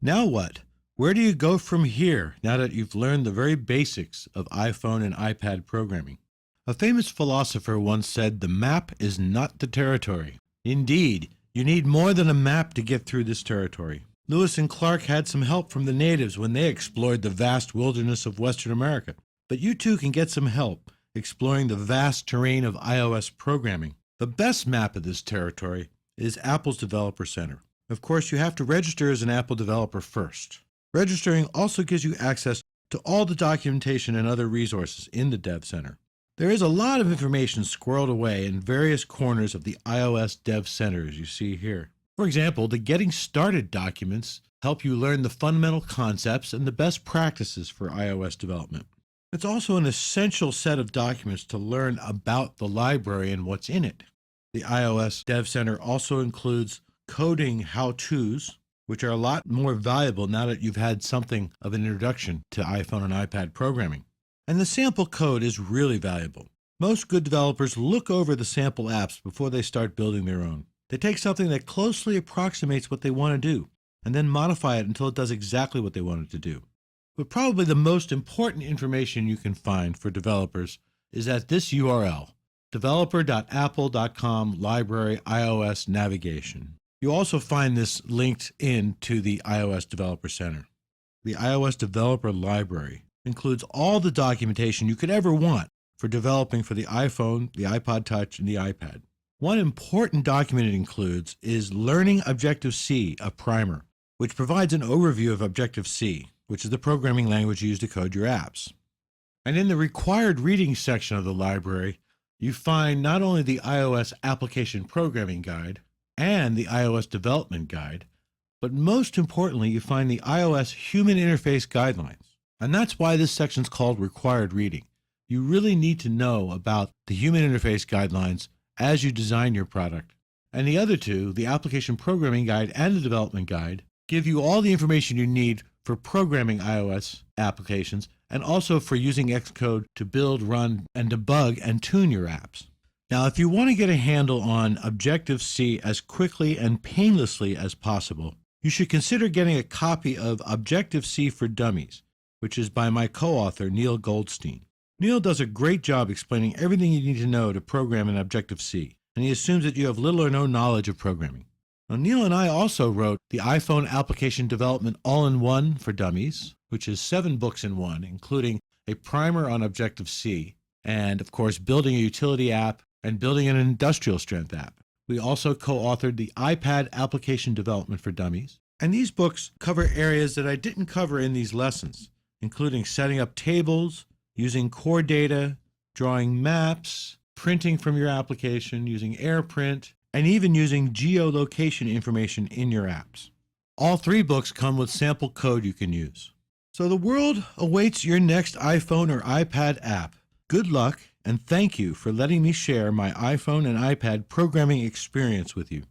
Now what? Where do you go from here now that you've learned the very basics of iPhone and iPad programming? A famous philosopher once said, "The map is not the territory." Indeed, you need more than a map to get through this territory. Lewis and Clark had some help from the natives when they explored the vast wilderness of Western America. But you too can get some help exploring the vast terrain of iOS programming. The best map of this territory is Apple's Developer Center. Of course, you have to register as an Apple developer first. Registering also gives you access to all the documentation and other resources in the Dev Center. There is a lot of information squirreled away in various corners of the iOS Dev Center, as you see here. For example, the Getting Started documents help you learn the fundamental concepts and the best practices for iOS development. It's also an essential set of documents to learn about the library and what's in it. The iOS Dev Center also includes coding how-tos, which are a lot more valuable now that you've had something of an introduction to iPhone and iPad programming. And the sample code is really valuable. Most good developers look over the sample apps before they start building their own. They take something that closely approximates what they want to do, and then modify it until it does exactly what they want it to do. But probably the most important information you can find for developers is at this URL, developer.apple.com library iOS navigation. You also find this linked into the iOS Developer Center. The iOS Developer Library includes all the documentation you could ever want for developing for the iPhone, the iPod Touch, and the iPad. One important document it includes is Learning Objective-C, a primer, which provides an overview of Objective-C, which is the programming language used to code your apps. And in the required reading section of the library, you find not only the iOS Application Programming Guide and the iOS Development Guide, but most importantly, you find the iOS Human Interface Guidelines. And that's why this section is called Required Reading. You really need to know about the Human Interface Guidelines as you design your product. And the other two, the Application Programming Guide and the Development Guide, give you all the information you need for programming iOS applications and also for using Xcode to build, run, and debug and tune your apps. Now, if you want to get a handle on Objective-C as quickly and painlessly as possible, you should consider getting a copy of Objective-C for Dummies, which is by my co-author, Neil Goldstein. Neil does a great job explaining everything you need to know to program in Objective-C, and he assumes that you have little or no knowledge of programming. Now, Neil and I also wrote the iPhone Application Development All-in-One for Dummies, which is 7 books in one, including a primer on Objective-C, and of course, building a utility app and building an industrial strength app. We also co-authored the iPad Application Development for Dummies, and these books cover areas that I didn't cover in these lessons, including setting up tables, using core data, drawing maps, printing from your application, using AirPrint, and even using geolocation information in your apps. All 3 books come with sample code you can use. So the world awaits your next iPhone or iPad app. Good luck, and thank you for letting me share my iPhone and iPad programming experience with you.